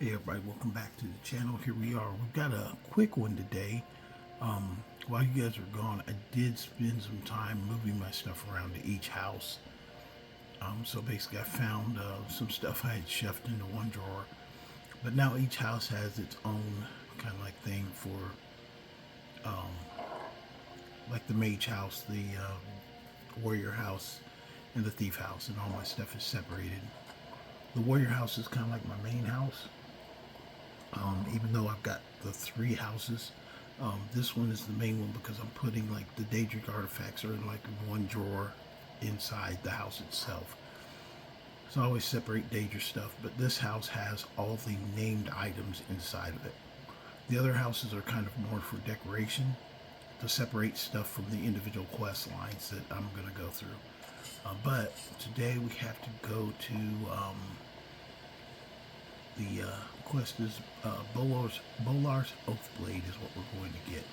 Hey everybody, welcome back to the channel. Here we are. We've got a quick one today. While you guys were gone, I did spend some time moving my stuff around to each house. So basically I found some stuff I had shoved into one drawer. But now each house has its own kind of like thing for like the mage house, the warrior house, and the thief house, and all my stuff is separated. The warrior house is kind of like my main house. Even though I've got the three houses, this one is the main one because I'm putting like the Daedric artifacts are in like one drawer inside the house itself. So I always separate Daedric stuff, but this house has all the named items inside of it. The other houses are kind of more for decoration to separate stuff from the individual quest lines that I'm going to go through. But today we have to go to the quest is Bolar's Oathblade is what we're going to get.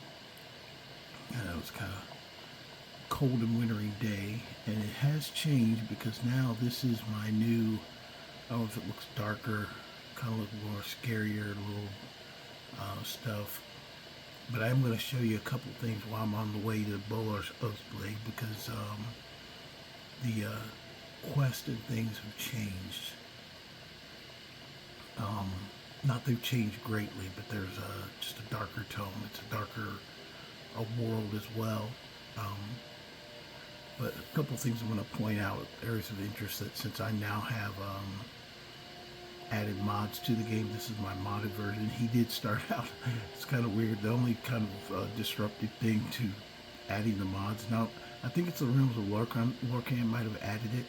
And it was kind of cold and wintry day, and it has changed because now this is my new, I don't know if it looks darker, kind of look more scarier, little stuff. But I'm going to show you a couple things while I'm on the way to Bolar's Oathblade because the quest and things have changed. Not they've changed greatly, but there's just a darker tone. It's a darker world as well. But a couple things I'm going to point out, areas of interest, that since I now have added mods to the game, this is my modded version. He did start out, it's kind of weird, the only kind of disruptive thing to adding the mods. Now, I think it's the Realms of Lorcan might have added it,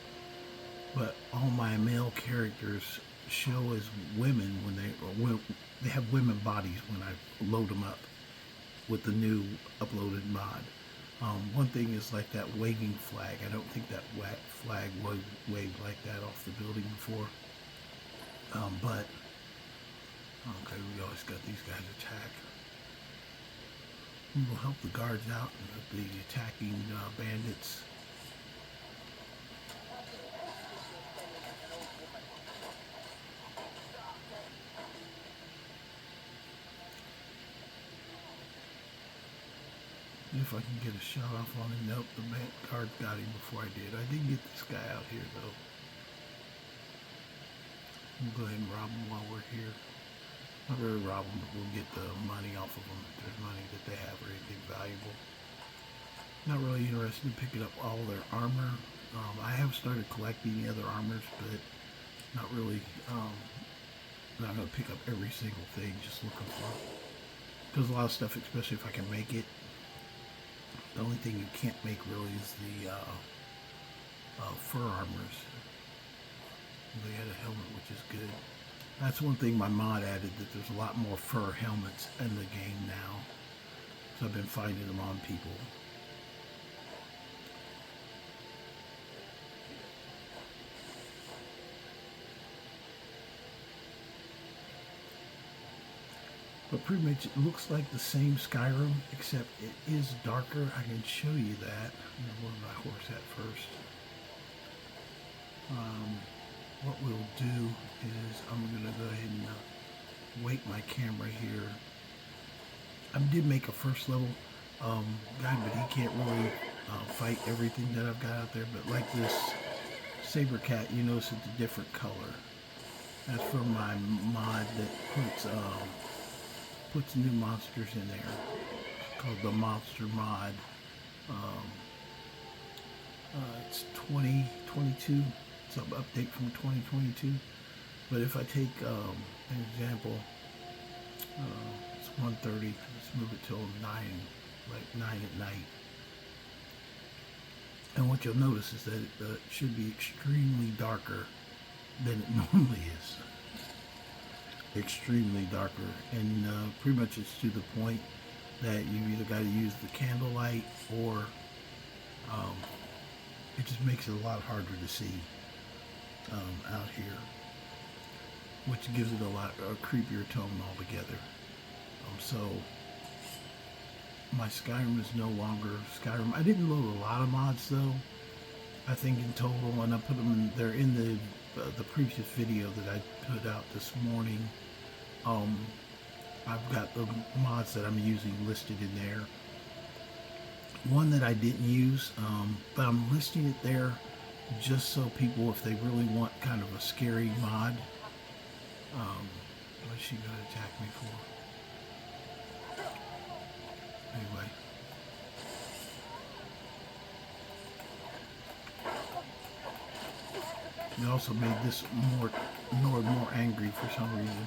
but all my male characters show as women when they have women bodies when I load them up with the new uploaded mod. One thing is like that waving flag. I don't think that flag waved like that off the building before. But okay, we always got these guys attack. We will help the guards out and the attacking bandits. If I can get a shot off on him. Nope, the guard got him before I did. I did get this guy out here though. We'll go ahead and rob him while we're here. Not really rob them, but we'll get the money off of them if there's money that they have or anything valuable. Not really interested in picking up all their armor. I have started collecting the other armors, but not really. Not going to pick up every single thing, just looking for. Because a lot of stuff, especially if I can make it. The only thing you can't make really is the fur armors. They had a helmet, which is good. That's one thing my mod added, that there's a lot more fur helmets in the game now. So I've been finding them on people. But pretty much it looks like the same Skyrim, except it is darker. I can show you that. Where my horse at first? What we'll do is I'm going to go ahead and weight my camera here. I did make a first level guy, but he can't really fight everything that I've got out there. But like this saber cat, you notice it's a different color. That's from my mod that puts new monsters in there. It's called the Monster Mod. It's 2022. It's an update from 2022. But if I take an example, it's 1:30. Let's move it till 9, like 9 at night. And what you'll notice is that it should be extremely darker than it normally is. Extremely darker, and pretty much it's to the point that you either got to use the candlelight or it just makes it a lot harder to see out here, which gives it a creepier tone altogether. So my Skyrim is no longer Skyrim. I didn't load a lot of mods though. I think in total, and I put them in, they're in the previous video that I put out this morning. Um, I've got the mods that I'm using listed in there. One that I didn't use, but I'm listing it there just so people, if they really want kind of a scary mod, what's she gonna attack me for? Anyway, they also made this more angry for some reason.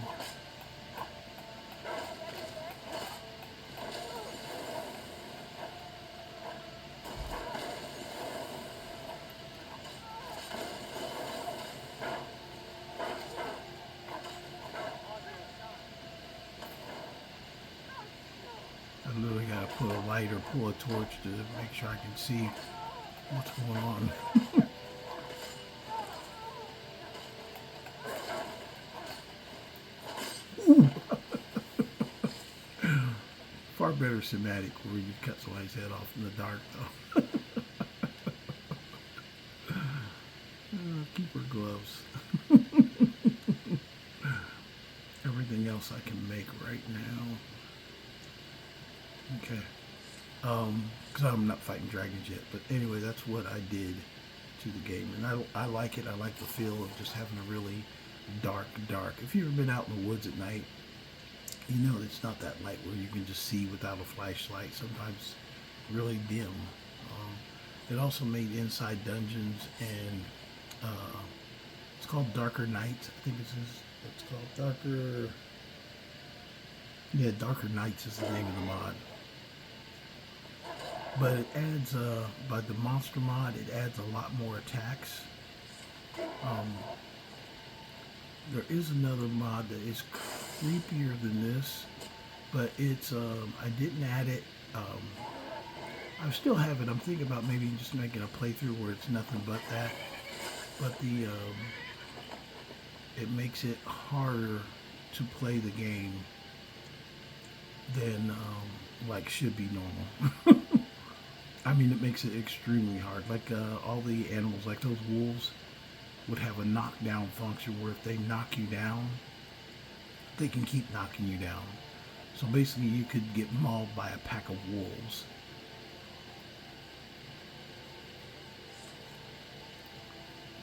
I literally gotta put a light or pull a torch to make sure I can see what's going on. Far better cinematic where you cut somebody's head off in the dark, though. Keep her gloves. Everything else I can make right now. Okay. Because I'm not fighting dragons yet. But anyway, that's what I did to the game. And I like it. I like the feel of just having a really dark. If you've ever been out in the woods at night, you know it's not that light where you can just see without a flashlight. Sometimes really dim. It also made inside dungeons, and it's called Darker Nights. I think it's called Darker. Yeah, Darker Nights is the name of the mod. But it adds, by the monster mod, it adds a lot more attacks. There is another mod that is creepier than this, but it's, I didn't add it. I still have it. I'm thinking about maybe just making a playthrough where it's nothing but that. But it makes it harder to play the game than, like should be normal. I mean, it makes it extremely hard. Like all the animals, like those wolves, would have a knockdown function where if they knock you down, they can keep knocking you down. So basically, you could get mauled by a pack of wolves.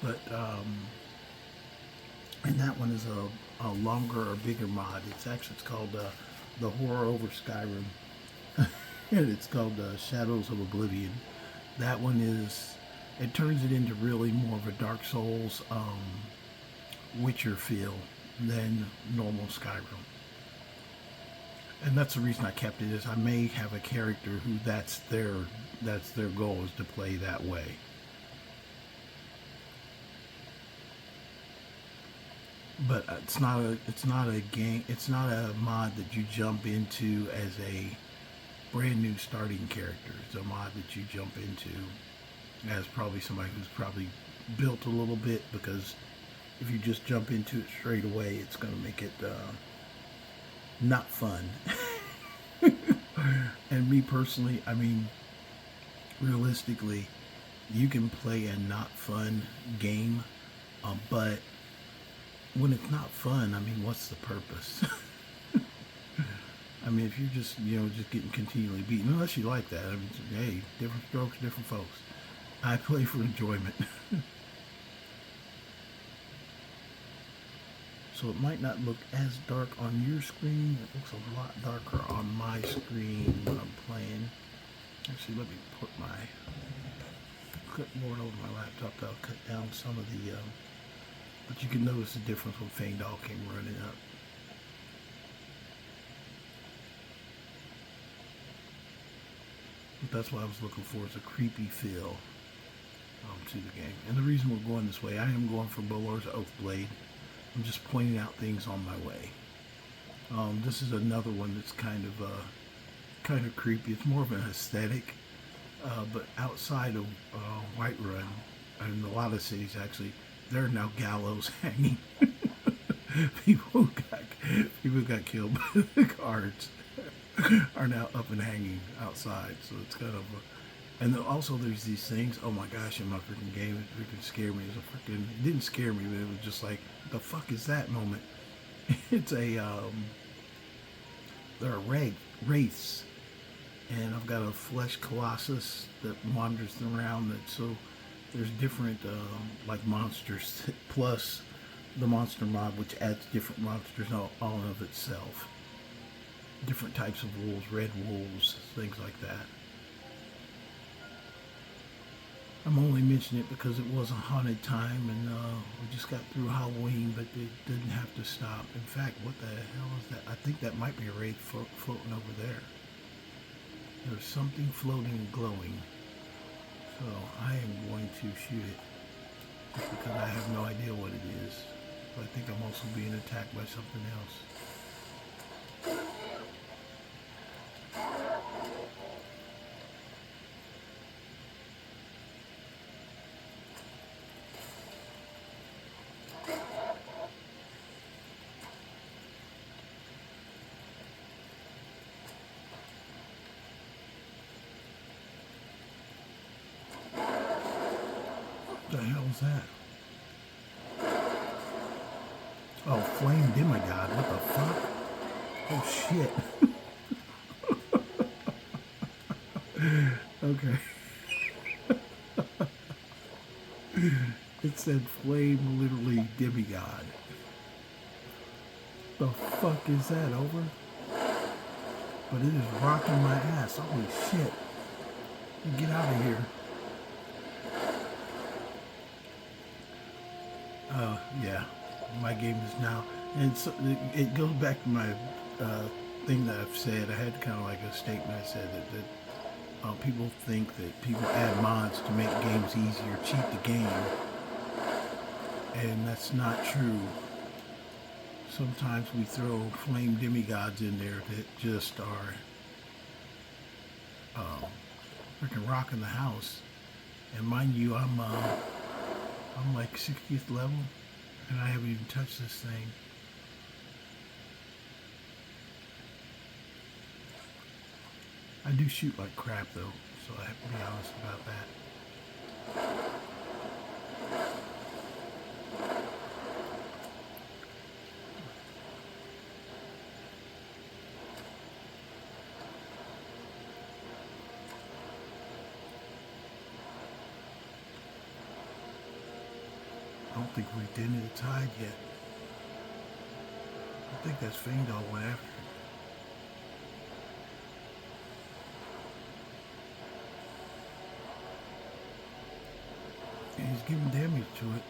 But and that one is a longer or bigger mod. It's called the Horror Over Skyrim. And it's called Shadows of Oblivion. That one it turns it into really more of a Dark Souls Witcher feel than normal Skyrim. And that's the reason I kept it, is I may have a character who that's their goal, is to play that way. But it's not a game. It's not a mod that you jump into as a brand new starting character. It's a mod that you jump into as probably somebody who's probably built a little bit, because if you just jump into it straight away, it's going to make it not fun. And me personally, I mean, realistically, you can play a not fun game, but when it's not fun, I mean, what's the purpose? I mean, if you're just, just getting continually beaten, unless you like that, I mean, hey, different strokes, different folks. I play for enjoyment. So it might not look as dark on your screen. It looks a lot darker on my screen when I'm playing. Actually, let me put my clipboard over my laptop. That'll cut down some of the, but you can notice the difference when Feindal came running up. But that's what I was looking for, is a creepy feel to the game. And the reason we're going this way, I am going for Bolar's Oathblade. I'm just pointing out things on my way. This is another one that's kind of creepy. It's more of an aesthetic, but outside of Whiterun, and a lot of cities actually, there are now gallows hanging. people got killed by the guards are now up and hanging outside. So it's kind of and then also there's these things. Oh my gosh, in my freaking game, it freaking scared me. It didn't scare me, but it was just like, the fuck is that moment? It's a they're a wraiths, and I've got a flesh colossus that wanders around. That so there's different like monsters plus the monster mod, which adds different monsters all of itself. Different types of wolves, red wolves, things like that. I'm only mentioning it because it was a haunted time, and we just got through Halloween, but it didn't have to stop. In fact, what the hell is that? I think that might be a wraith floating over there. There's something floating and glowing. So I am going to shoot it just because I have no idea what it is. But I think I'm also being attacked by something else. What the hell is that? Oh, flame demigod. What the fuck? Oh shit. Okay. It said flame literally demigod. The fuck is that, over? But it is rocking my ass. Holy shit. Get out of here. Yeah. My game is now, and so it goes back to my thing that I've said. I had kind of like a statement. I said that people think that people add mods to make games easier, cheat the game, and that's not true. Sometimes we throw flame demigods in there that just are freaking rocking the house. And mind you, I'm like 60th level. And I haven't even touched this thing. I do shoot like crap though, so I have to be honest about that. I don't think we've dented its hide yet. I think that's Fiendal went after it. And he's giving damage to it.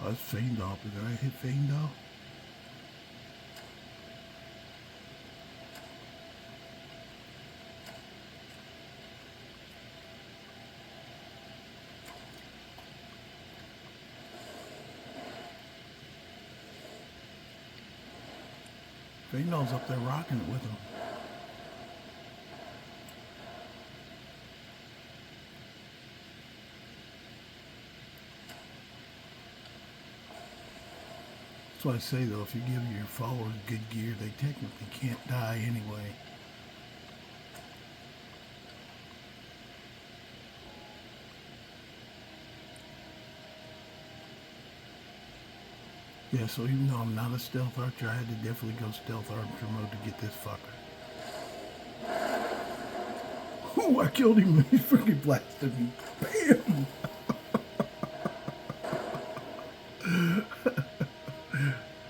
Oh, that's Fiendal. Did I hit Fiendal? Fiendal's up there rocking it with him. That's what I say though, if you give your followers good gear, they technically can't die anyway. Yeah, so even though I'm not a stealth archer, I had to definitely go stealth archer mode to get this fucker. Oh, I killed him. He freaking blasted me. Bam!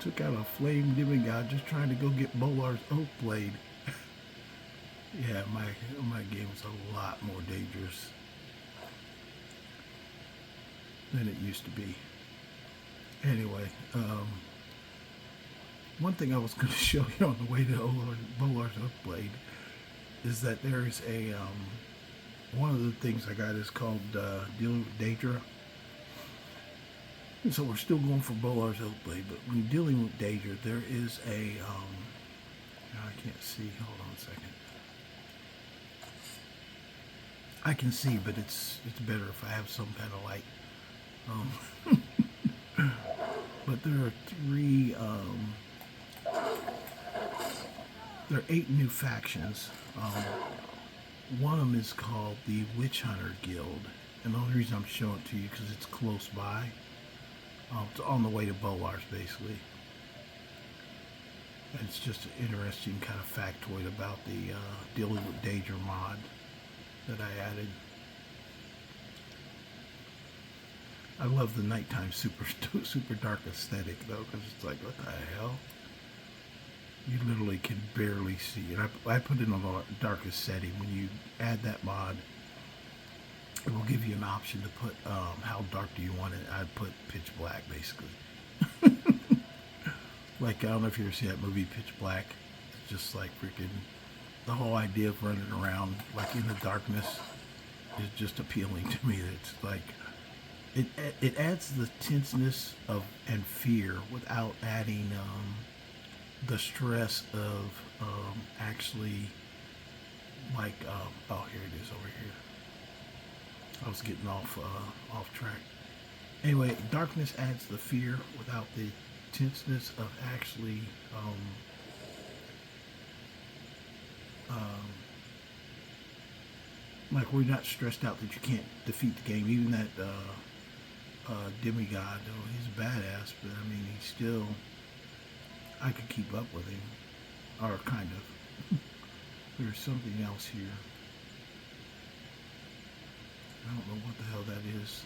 Took took out a flame demigod just trying to go get Bolar's Oathblade. Yeah, my game is a lot more dangerous than it used to be. Anyway, one thing I was going to show you on the way to Bolar's Oathblade is that there is a one of the things I got is called dealing with Daedra. And so we're still going for Bolar's Oathblade, but when dealing with Daedra, there is a I can't see. Hold on a second. I can see, but it's better if I have some kind of light. But there are there are 8 new factions. One of them is called the Witch Hunter Guild, and the only reason I'm showing it to you because it's close by. It's on the way to Bolar's, basically. And it's just an interesting kind of factoid about the dealing with Daedra mod that I added. I love the nighttime super dark aesthetic though, because it's like, what the hell? You literally can barely see. And I put it on the darkest setting. When you add that mod, it will give you an option to put how dark do you want it. I'd put pitch black, basically. Like, I don't know if you ever see that movie Pitch Black. It's just like freaking, the whole idea of running around like in the darkness is just appealing to me. It's like, it adds the tenseness of and fear without adding the stress of actually like oh, here it is over here. I was getting off track. Anyway, darkness adds the fear without the tenseness of actually like we're not stressed out that you can't defeat the game. Even that demigod, though, he's a badass, but I mean, he's still, I could keep up with him, or kind of. There's something else here. I don't know what the hell that is.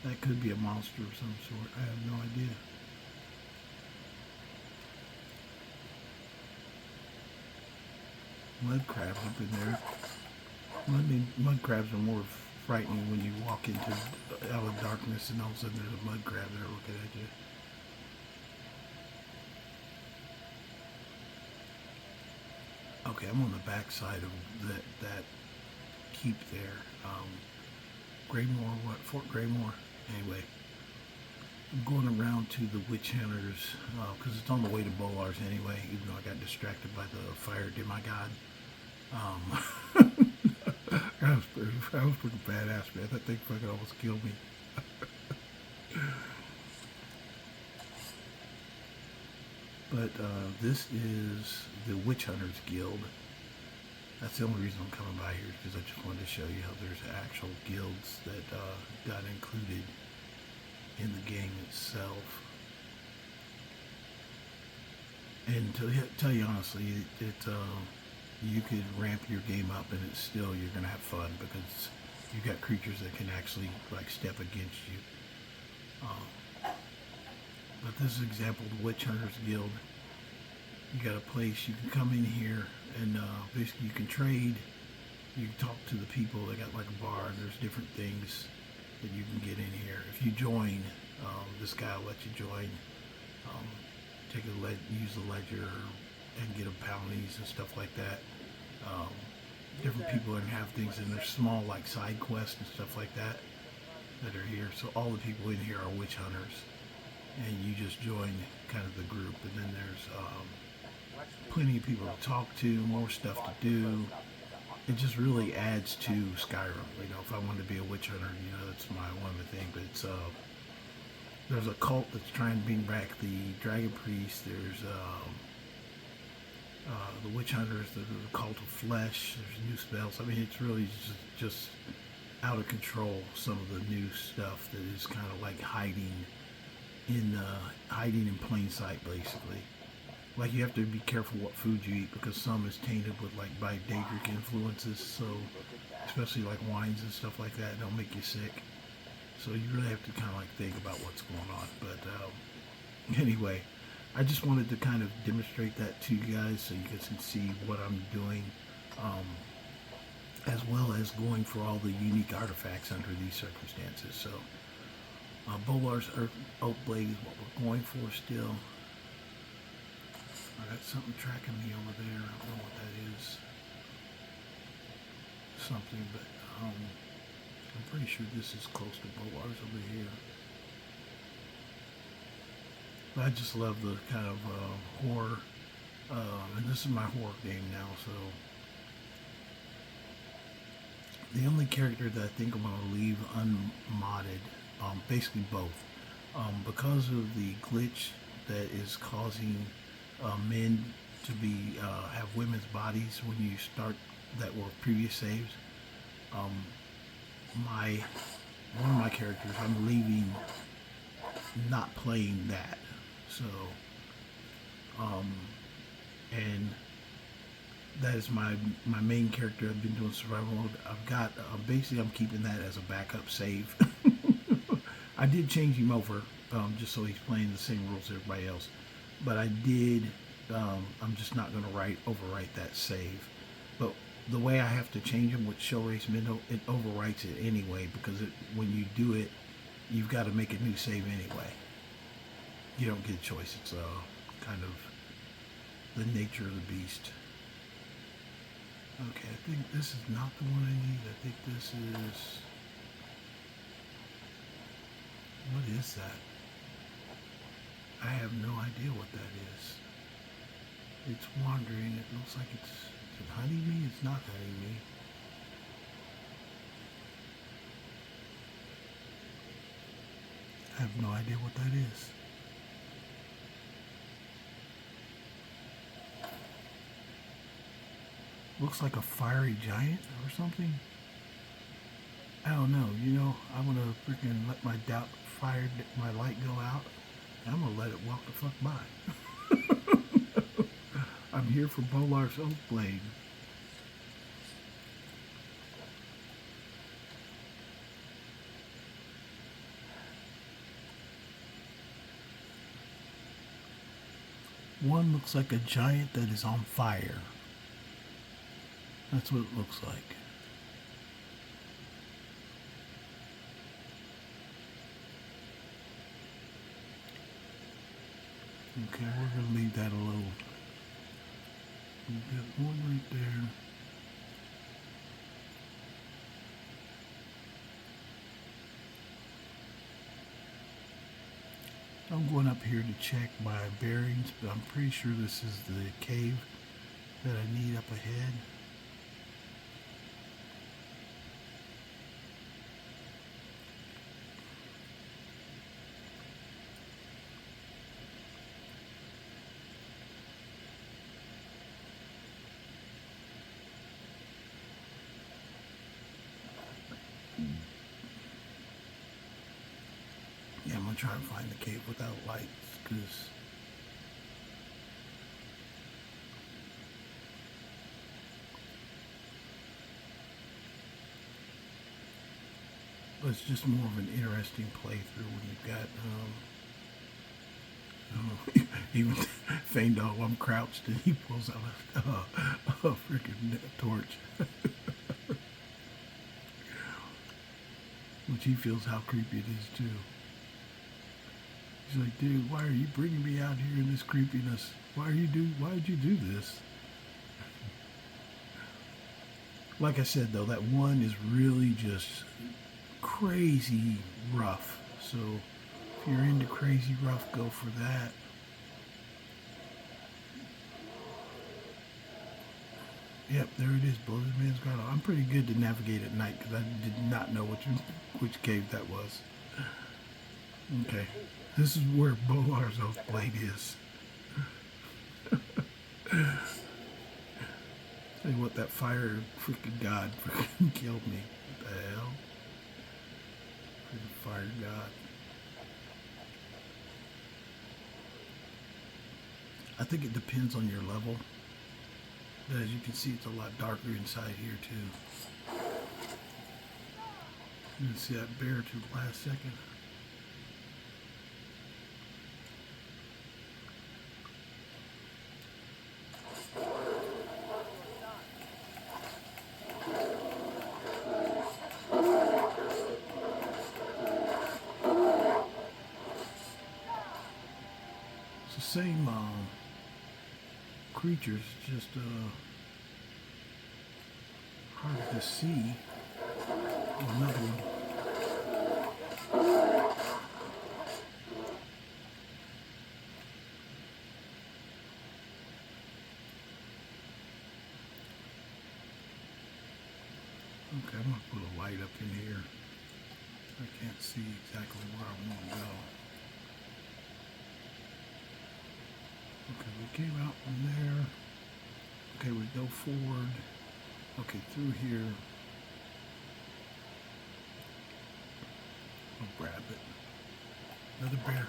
That could be a monster of some sort. I have no idea. Mud crabs up in there. Mud crabs are more frightening when you walk into out of darkness and all of a sudden there's a mud crab there looking at you. Okay, I'm on the back side of that keep there. Greymore, what? Fort Greymore? Anyway, I'm going around to the Witch Hunters because it's on the way to Bolar's anyway, even though I got distracted by the fire demigod. That was pretty badass, man. That thing fucking almost killed me. But this is the Witch Hunters Guild. That's the only reason I'm coming by here, is because I just wanted to show you how there's actual guilds that got included in the game itself. And to tell you honestly, you could ramp your game up and it's still, you're going to have fun because you got creatures that can actually like step against you. But this is an example of the Witch Hunters Guild. You got a place, you can come in here and basically you can trade, you can talk to the people. They got like a bar, and there's different things that you can get in here. If you join, this guy will let you join, use the ledger and get them bounties and stuff like that. Different people that have things, and there's small like side quests and stuff like that are here. So all the people in here are witch hunters, and you just join kind of the group. And then there's plenty of people to talk to, more stuff to do. It just really adds to Skyrim. You know, if I wanted to be a witch hunter, you know, that's my one of the things. But it's there's a cult that's trying to bring back the dragon priest. There's the witch hunters, the cult of flesh. There's new spells. I mean, it's really just out of control. Some of the new stuff that is kind of like hiding in plain sight, basically. Like, you have to be careful what food you eat because some is tainted with like by Daedric influences. So, especially like wines and stuff like that, they'll make you sick. So you really have to kind of like think about what's going on. But anyway, I just wanted to kind of demonstrate that to you guys so you guys can see what I'm doing, um, as well as going for all the unique artifacts under these circumstances. So, Bolar's Oathblade is what we're going for still. I got something tracking me over there. I don't know what that is. Something, but I'm pretty sure this is close to Bolar's over here. But I just love the kind of horror, and this is my horror game now, so the only character that I think I'm going to leave unmodded, basically both, because of the glitch that is causing men to be have women's bodies when you start that were previous saves. One of my characters, I'm leaving, not playing that. So, and that is my main character. I've been doing survival mode. I've got basically I'm keeping that as a backup save. I did change him over just so he's playing the same rules as everybody else. But I did. I'm just not going to overwrite that save. But the way I have to change them with show race window, it overwrites it anyway because when you do it, you've got to make a new save anyway. You don't get a choice. It's kind of the nature of the beast. Okay, I think this is not the one I need. I think this is... What is that? I have no idea what that is. It's wandering. It looks like it's... Is it hunting me? It's not hunting me. I have no idea what that is. Looks like a fiery giant or something. I don't know. You know, I'm gonna freaking let my my light go out. And I'm gonna let it walk the fuck by. I'm here for Bolar's Oathblade. One looks like a giant that is on fire. That's what it looks like. Okay, we're going to leave that alone. We've got one right there. I'm going up here to check my bearings, but I'm pretty sure this is the cave that I need up ahead. Yeah, I'm going to try and find the cave without lights, because it's just more of an interesting playthrough when you've got, even Feindal, I'm crouched and he pulls out a freaking torch. Which he feels how creepy it is too. He's like, dude, why are you bringing me out here in this creepiness? Why did you do this? Like I said though, that one is really just crazy rough. So if you're into crazy rough, go for that. Yep, there it is, Bloated Man's Grotto. I'm pretty good to navigate at night because I did not know which cave that was. Okay, this is where Bolar's Oathblade is. Tell you what, that fire freaking god freaking killed me. What the hell? Freaking fire god. I think it depends on your level. But as you can see, it's a lot darker inside here too. You can see that bear to the last second. same creatures, just hard to see. Oh, another one. Okay, I'm going to put a light up in here. I can't see exactly where I want to go. Okay, we came out from there. Okay, we go forward. Okay, through here. I'll grab it. Another bear.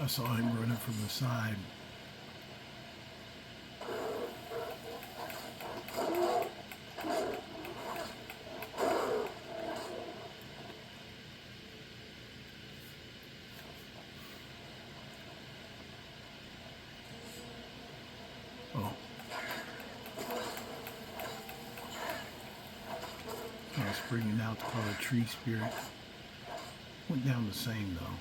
I saw him running from the side. Oh. I was bringing out to call a tree spirit. Went down the same though.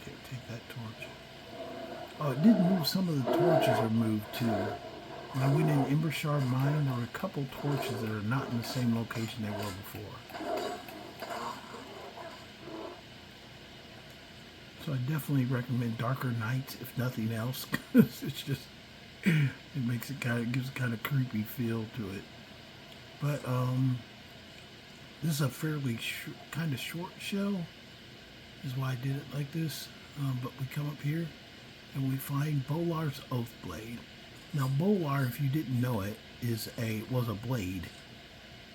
Okay, take that torch. Oh, it did move. Some of the torches are moved too. When I went in Embershard Mine, there were a couple torches that are not in the same location they were before. So I definitely recommend Darker Nights, if nothing else, because it's just, it makes it gives a kind of creepy feel to it. But this is a fairly kind of short show, is why I did it like this. But we come up here and we find Bolar's Oathblade. Now Bolar, if you didn't know it, was a blade,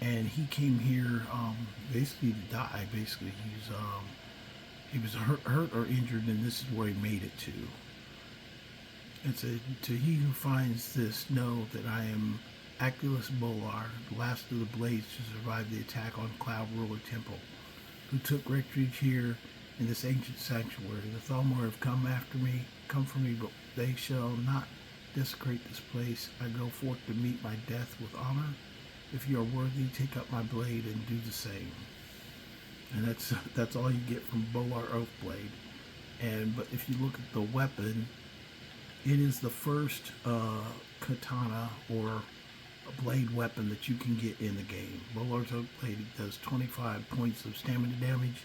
and he came here basically to die. Basically, he was hurt or injured, and this is where he made it to. It said, "To he who finds this, know that I am Acilius Bolar, the last of the blades to survive the attack on Cloud Ruler Temple, who took refuge here in this ancient sanctuary. The Thalmor have come for me, but they shall not desecrate this place. I go forth to meet my death with honor. If you are worthy, take up my blade and do the same." And that's all you get from Bolar Oathblade. But if you look at the weapon, it is the first katana or a blade weapon that you can get in the game. Bolar's Oathblade does 25 points of stamina damage.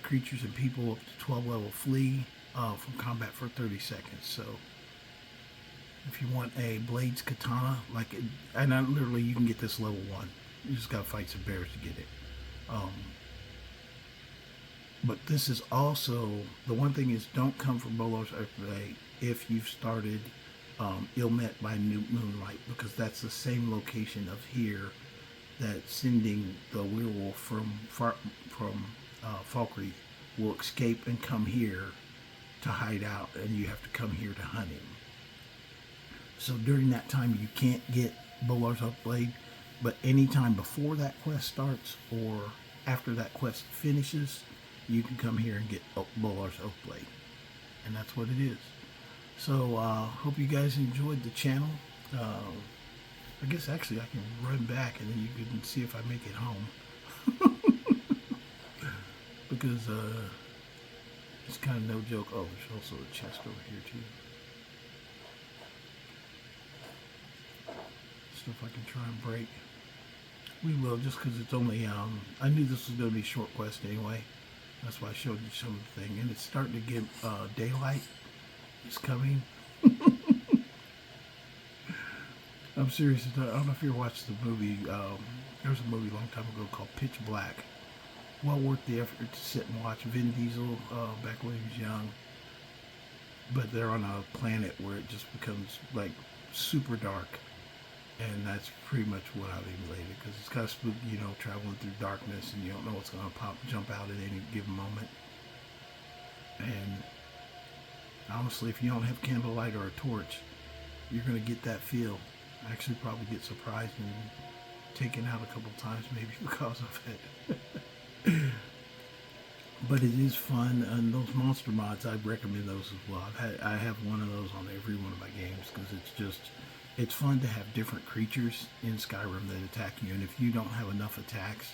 Creatures and people up to 12 level flee from combat for 30 seconds. So if you want a Blade's katana, literally you can get this level 1. You just gotta fight some bears to get it. But this is also, the one thing is, don't come from Bolar's Oathblade if you've started Ilmet by New Moonlight, because that's the same location of here that sending the werewolf from Falkreath will escape and come here to hide out, and you have to come here to hunt him. So during that time you can't get Bolar's Oathblade, but anytime before that quest starts or after that quest finishes, you can come here and get Bolar's Oathblade. And that's what it is. So, hope you guys enjoyed the channel. I guess actually I can run back and then you can see if I make it home. Because it's kind of no joke. Oh, there's also a chest over here too. Stuff I can try and break. We will, just because it's only, I knew this was going to be a short quest anyway. That's why I showed you some of the thing. And it's starting to get daylight. It's coming. I'm serious. I don't know if you ever watched the movie. There was a movie a long time ago called Pitch Black. Well worth the effort to sit and watch. Vin Diesel back when he was young. But they're on a planet where it just becomes like super dark. And that's pretty much what I've emulated, because it's kind of spooky, you know, traveling through darkness and you don't know what's going to jump out at any given moment. And honestly, if you don't have candlelight or a torch, you're going to get that feel. Actually probably get surprised and taken out a couple times maybe because of it. But it is fun, and those monster mods, I recommend those as well. I have one of those on every one of my games, because it's just, it's fun to have different creatures in Skyrim that attack you, and if you don't have enough attacks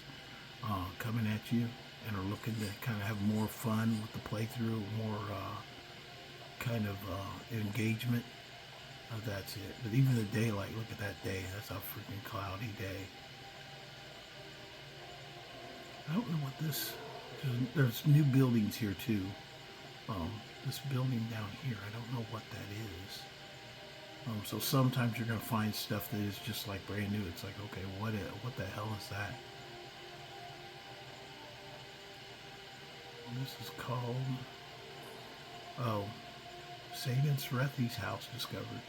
coming at you and are looking to kind of have more fun with the playthrough, more kind of engagement, that's it. But even the daylight, look at that day. That's a freaking cloudy day. I don't know what this. There's new buildings here too. This building down here, I don't know what that is. So sometimes you're gonna find stuff that is just like brand new. It's like, okay, what the hell is that? This is called, oh, Sagan Serethi's house discovered.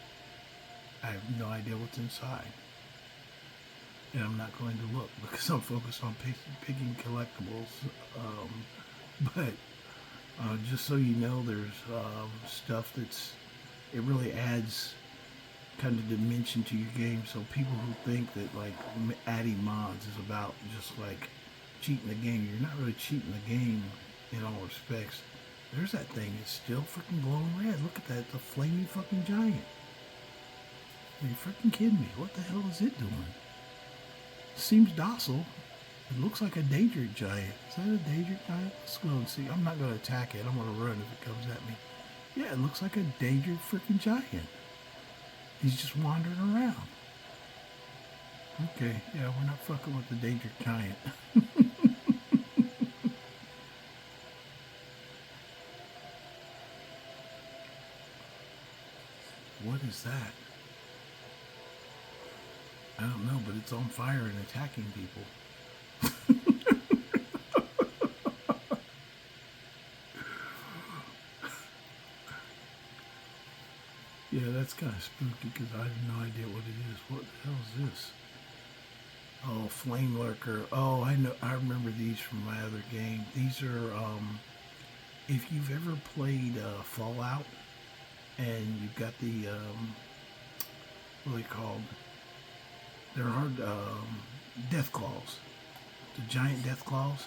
I have no idea what's inside. And I'm not going to look because I'm focused on picking collectibles. But just so you know, there's stuff it really adds kind of dimension to your game. So people who think that like adding mods is about just like cheating the game, you're not really cheating the game in all respects. There's that thing, it's still freaking glowing red. Look at that, it's a flaming fucking giant. Are you freaking kidding me? What the hell is it doing? Seems docile. It looks like a Daedric giant. Is that a Daedric giant? Let's go and see. I'm not going to attack it. I'm going to run if it comes at me. Yeah, it looks like a Daedric freaking giant. He's just wandering around. Okay, yeah, we're not fucking with the Daedric giant. What is that? I don't know, but it's on fire and attacking people. Yeah, that's kind of spooky because I have no idea what it is. What the hell is this? Oh, flame lurker. Oh, I know. I remember these from my other game. These are, if you've ever played Fallout and you've got the, what are they called? They're hard, death claws. The giant death claws.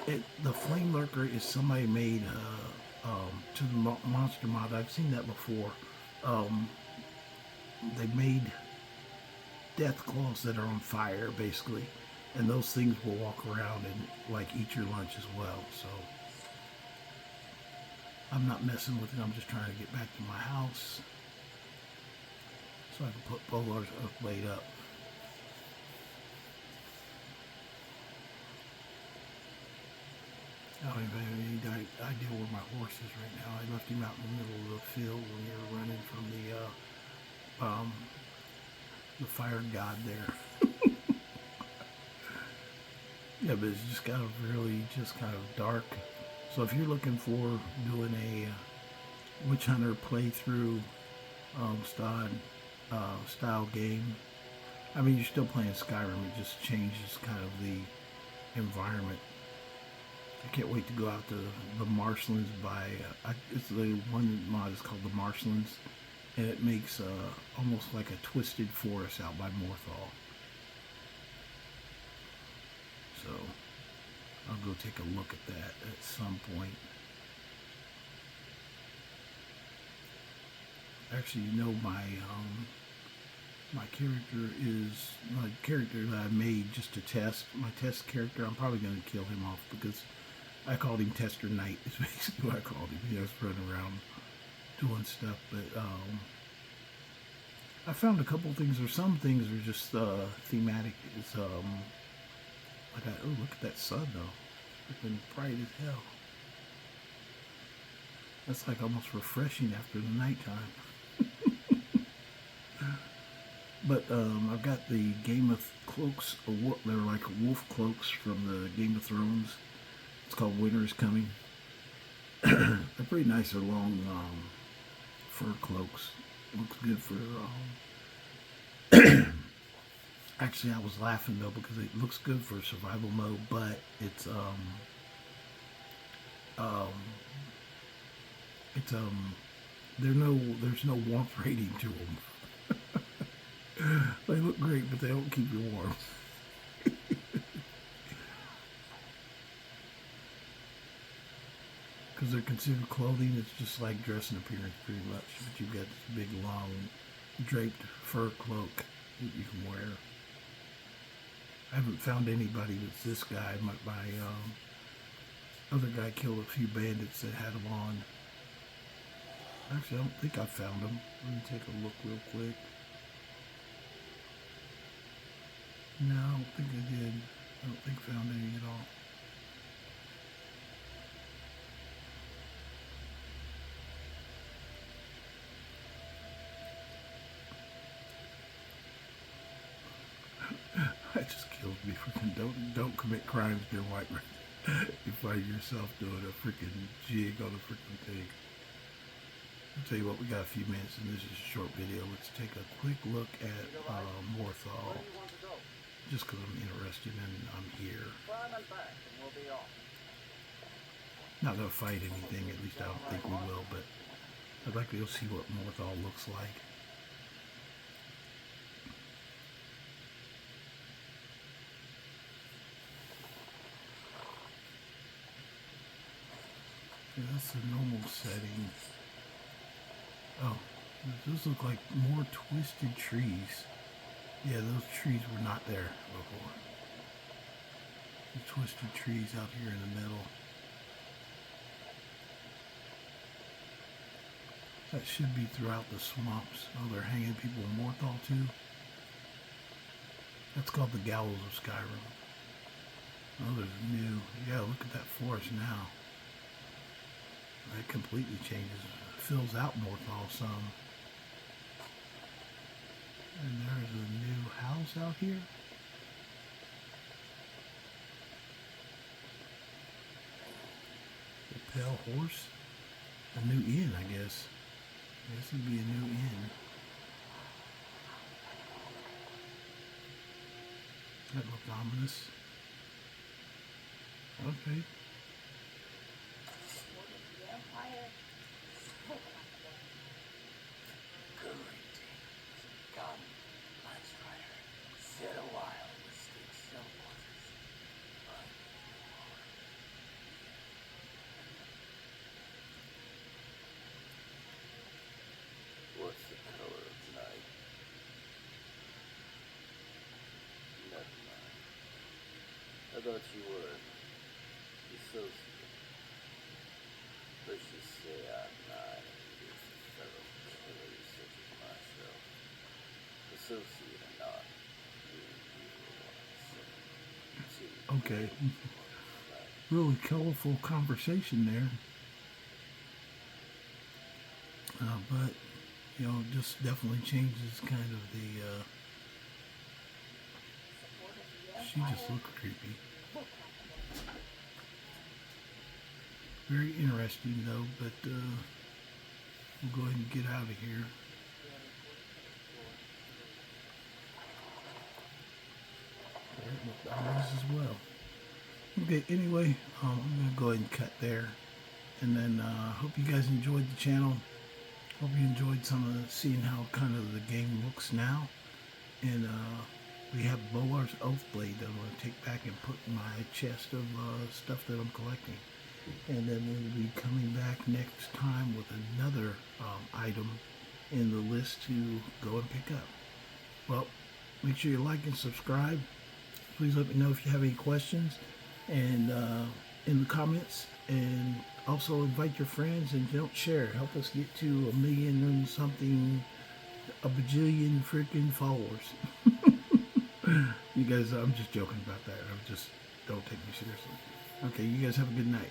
The flame lurker is somebody made to the monster mod. I've seen that before. They made death claws that are on fire, basically, and those things will walk around and like eat your lunch as well. So I'm not messing with it. I'm just trying to get back to my house so I can put Bolar's Oathblade up. I don't even have any idea where my horse is right now. I left him out in the middle of the field when we were running from the fire god there. Yeah, but it's just kind of really just kind of dark. So if you're looking for doing a witch hunter playthrough style game, I mean you're still playing Skyrim. It just changes kind of the environment. I can't wait to go out to the marshlands by, it's the one mod is called the marshlands, and it makes almost like a twisted forest out by Morthal. So I'll go take a look at that at some point. Actually, you know, my character that I made just to test, my test character, I'm probably going to kill him off because I called him Tester Knight, is basically what I called him. He was running around doing stuff, but I found a couple things, or some things are just thematic. It's like, oh, look at that sun though, freaking bright as hell. That's like almost refreshing after the nighttime. But I've got the Game of Cloaks, they're like wolf cloaks from the Game of Thrones. It's called Winter is Coming. They're pretty nice. They're long fur cloaks. Looks good for. Actually, I was laughing though because it looks good for survival mode, but it's there's no warmth rating to them. They look great, but they don't keep you warm. Because they're considered clothing. It's just like dress and appearance pretty much. But you've got this big long draped fur cloak that you can wear. I haven't found anybody that's this guy. My other guy killed a few bandits that had them on. Actually, I don't think I found them. Let me take a look real quick. No, I don't think I did. I don't think I found any at all. That just kills me. Freaking don't commit crimes during White Rain. You find yourself doing a freaking jig on a freaking thing. I'll tell you what, we got a few minutes and this is a short video. Let's take a quick look at Morthal. Just because I'm interested and I'm here. Not going to fight anything, at least I don't think we will, but I'd like to go see what Morthal looks like. Yeah, that's the normal setting. Oh, those look like more twisted trees. Yeah, those trees were not there before. The twisted trees out here in the middle. That should be throughout the swamps. Oh, they're hanging people in Morthal too. That's called the Gallows of Skyrim. Oh, there's a new. Yeah, look at that forest now. That completely changes, fills out Morthal some. And there's a new house out here. The Pale Horse. A new inn, I guess. This would be a new inn. That looked ominous. Okay. What's the color of night? Never mind. I thought you were an associate. Let's just say I'm not with fellow killers such as myself. Associate or not, Okay. Really colorful conversation there. But you know, just definitely changes kind of the, she just looked creepy. Very interesting though, but, we'll go ahead and get out of here. That looked ominous as well. Okay, anyway, I'm going to go ahead and cut there. And then, hope you guys enjoyed the channel. Hope you enjoyed some of seeing how kind of the game looks now. And we have Bolar's Oathblade that I'm going to take back and put in my chest of stuff that I'm collecting. And then we'll be coming back next time with another item in the list to go and pick up. Well, make sure you like and subscribe. Please let me know if you have any questions and in the comments. And also invite your friends and don't share. Help us get to 1 million and something, a bajillion freaking followers. You guys, I'm just joking about that. Don't take me seriously. Okay, you guys have a good night.